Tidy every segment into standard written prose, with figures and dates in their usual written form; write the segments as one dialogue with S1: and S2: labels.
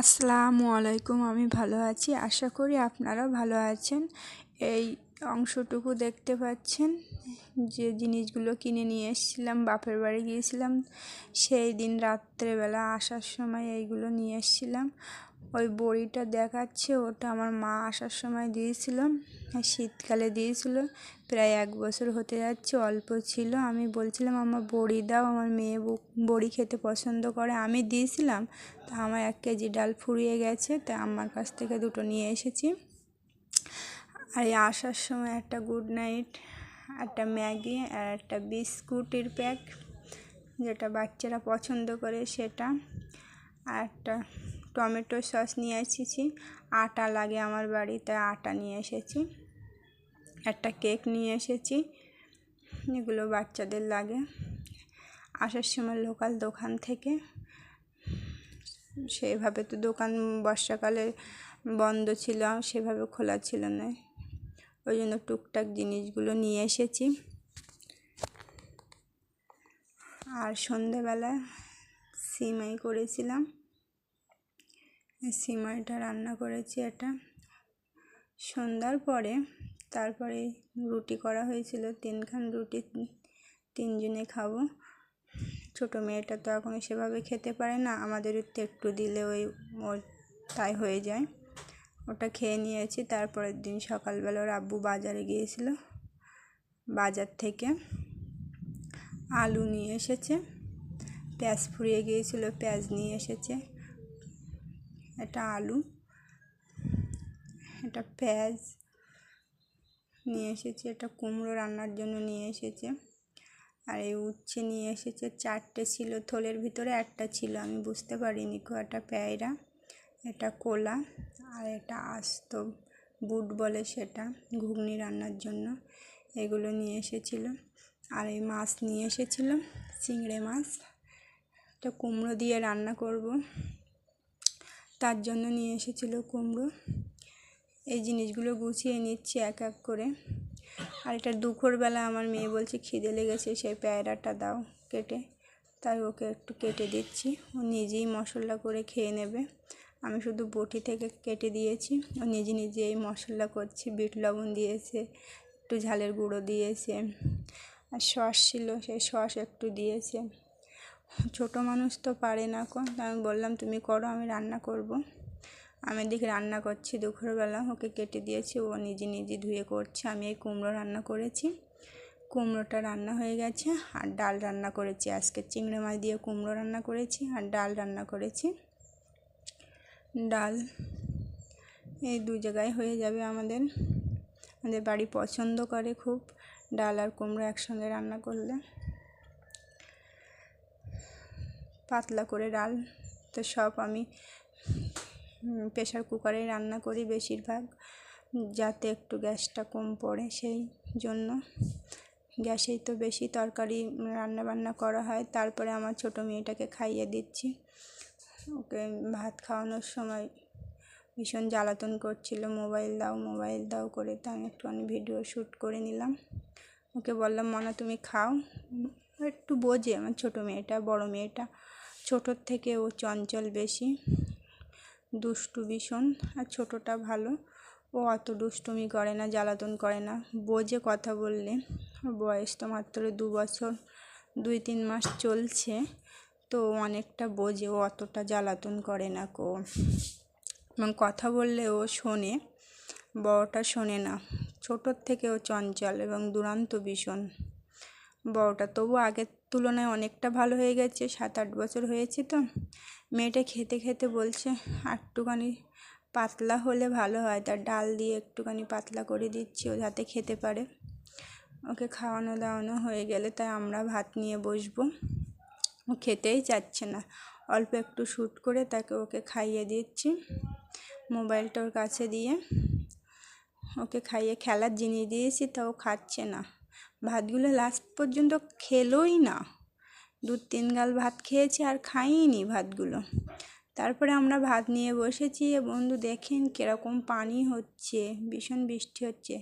S1: আসসালামু আলাইকুম। আমি ভালো আছি, আশা করি আপনারাও ভালো আছেন। এই অংশটুকু দেখতে পাচ্ছেন, যে জিনিসগুলো কিনে নিয়ে এসেছিলাম, বাপের বাড়ি গিয়েছিলাম সেই দিন রাত্রেবেলা আসার সময় এইগুলো নিয়ে এসেছিলাম। ওই বড়িটা দেখাচ্ছে, ওটা আমার মা আসার সময় দিয়েছিল, শীতকালে দিয়েছিল। প্রায় 1 বছর হতে যাচ্ছে, অল্প ছিল। আমি বলছিলাম আমার বড়ি দাও, আমার মেয়ে বড়ি খেতে পছন্দ করে। আমি দিয়েছিলাম, তা আমার 1 কেজি ডাল ফুরিয়ে গেছে, তা আমার কাছ থেকে দুটো নিয়ে এসেছি। আর এই আসার সময় একটা গুড নাইট, একটা ম্যাগি আর একটা বিস্কুটের প্যাক, যেটা বাচ্চারা পছন্দ করে সেটা, আর একটা টমেটো সস নিয়ে এসেছি। আটা লাগে আমার বাড়িতে, আটা নিয়ে এসেছি। একটা কেক নিয়ে এসেছি, এগুলো বাচ্চাদের লাগে। আসার সময় লোকাল দোকান থেকে, সেভাবে তো দোকান বর্ষাকালে বন্ধ ছিল, সেভাবে খোলা ছিল না, ওই জন্য টুকটাক জিনিসগুলো নিয়ে এসেছি। আর সন্ধেবেলা সিমাই করেছিলাম, সিমাইটা রান্না করেছি। এটা সন্ধ্যার পরে, তারপরে রুটি করা হয়েছিল, 3খান রুটি, 3জনে খাবো। ছোটো মেয়েটা তো এখন সেভাবে খেতে পারে না, আমাদের একটু দিলে ওর তাই হয়ে যায়, ওটা খেয়ে নিয়েছি। তারপরের দিন সকালবেলা ওর আব্বু বাজারে গিয়েছিল, বাজার থেকে আলু নিয়ে এসেছে, পেঁয়াজ ফুরিয়ে গিয়েছিল, পেঁয়াজ নিয়ে এসেছে। এটা আলু, এটা পেঁয়াজ নিয়ে এসেছে, এটা কুমড়ো রান্নার জন্য নিয়ে এসেছে। আর এই উচ্ছে নিয়ে এসেছে, 4টে ছিল, থলের ভিতরে একটা ছিল, আমি বুঝতে পারিনি। এটা পেয়ারা, এটা কোলা, আর এটা আস্ত বুট বলে, সেটা ঘুগনি রান্নার জন্য। এগুলো নিয়ে এসেছিল। আর এই মাছ নিয়ে এসেছিল, চিংড়ি মাছ, এটা কুমড়ো দিয়ে রান্না করব, তার জন্য নিয়ে এসেছিল কুমড়ো। এই জিনিসগুলো গুছিয়ে নিচ্ছি এক এক করে। আর এটা দুপুরবেলা আমার মেয়ে বলছে খিদে লেগেছে, সেই পেয়ারাটা দাও কেটে, তাই ওকে একটু কেটে দিচ্ছি। ও নিজেই মশলা করে খেয়ে নেবে, আমি শুধু বটি থেকে কেটে দিয়েছি। ও নিজেই মশলা করছি, বিট লবণ দিয়েছে, একটু ঝালের গুঁড়ো দিয়েছে, আর সস ছিল, সেই সস একটু দিয়েছে। ছোটো মানুষ তো পারে না, আমি বললাম তুমি করো, আমি রান্না করব। আমি দেখি রান্না করছি দুপুরবেলা, ওকে কেটে দিয়েছি, ও নিজে ধুয়ে করছে। আমি এই কুমড়ো রান্না করেছি, কুমড়োটা রান্না হয়ে গেছে। আর ডাল রান্না করেছি, আজকে চিংড়ি মাছ দিয়ে কুমড়ো রান্না করেছি, আর ডাল রান্না করেছি। ডাল এই 2 জায়গায় হয়ে যাবে। আমাদের বাড়ি পছন্দ করে খুব ডাল আর কুমড়ো একসঙ্গে রান্না করলে। পাতলা করে ডাল তো সব আমি প্রেশার কুকারে রান্না করি বেশিরভাগ, যাতে একটু গ্যাসটা কম পড়ে, সেই জন্য গ্যাসেই তো বেশি তরকারি রান্না করা হয়। তারপরে আমার ছোটো মেয়েটাকে খাইয়ে দিচ্ছি, ওকে ভাত খাওয়ানোর সময় ভীষণ জ্বালাতন করছিল, মোবাইল দাও করে। তা আমি একটুখানি ভিডিও শ্যুট করে নিলাম, ওকে বললাম মনা তুমি খাও। একটু বোঝে আমার ছোটো মেয়েটা, বড় মেয়েটা ছোটোর থেকে ও চঞ্চল বেশি, দুষ্টু ভীষণ। আর ছোটোটা ভালো, ও অত দুষ্টুমি করে না, জ্বালাতন করে না, বোঝে কথা বললে। বয়স তো মাত্র 2 বছর 2-3 মাস চলছে, তো অনেকটা বোঝে, ও অতটা জ্বালাতন করে না এবং কথা বললে ও শোনে, বড়টা শোনে না। ছোটোর থেকে ও চঞ্চল এবং দুরন্ত ভীষণ। বড়টা তবু আগের তুলনায় অনেকটা ভালো হয়ে গেছে, 7-8 বছর হয়েছে তো। মেয়েটা খেতে বলছে একটুখানি পাতলা হলে ভালো হয়, তার ডাল দিয়ে একটুখানি পাতলা করে দিচ্ছি, ও যাতে খেতে পারে। ওকে খাওয়ানো দাওয়ানো হয়ে গেলে তাই আমরা ভাত নিয়ে বসবো। ও খেতেই চাচ্ছে না, অল্প একটু শ্যুট করে ওকে খাইয়ে দিচ্ছি, মোবাইলটা ওর কাছে দিয়ে ওকে খাইয়ে খেলার জিনিস দিয়েছি, তাও খাচ্ছে না। ভাতগুলো লাস্ট পর্যন্ত খেলোই না, 2-3 গাল ভাত খেয়েছে, আর খাইনি ভাতগুলো। তারপরে আমরা ভাত নিয়ে বসেছি। বন্ধু দেখেন কীরকম পানি হচ্ছে, ভীষণ বৃষ্টি হচ্ছে।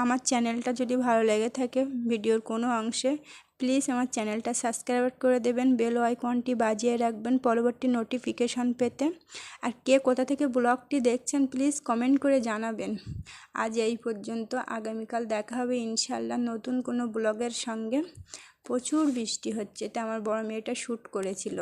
S1: আমার চ্যানেলটা যদি ভালো লেগে থাকে ভিডিওর কোনো অংশে, প্লিজ আমার চ্যানেলটা সাবস্ক্রাইব করে দেবেন, বেল আইকনটি বাজিয়ে রাখবেন পরবর্তী নোটিফিকেশন পেতে। আর কে কোথা থেকে ব্লগটি দেখছেন প্লিজ কমেন্ট করে জানাবেন। আজ এই পর্যন্ত, আগামীকাল দেখা হবে ইনশাআল্লাহ নতুন কোনো ব্লগের সঙ্গে। প্রচুর বৃষ্টি হচ্ছে, এটা আমার বড় মেয়েটা শ্যুট করেছিল।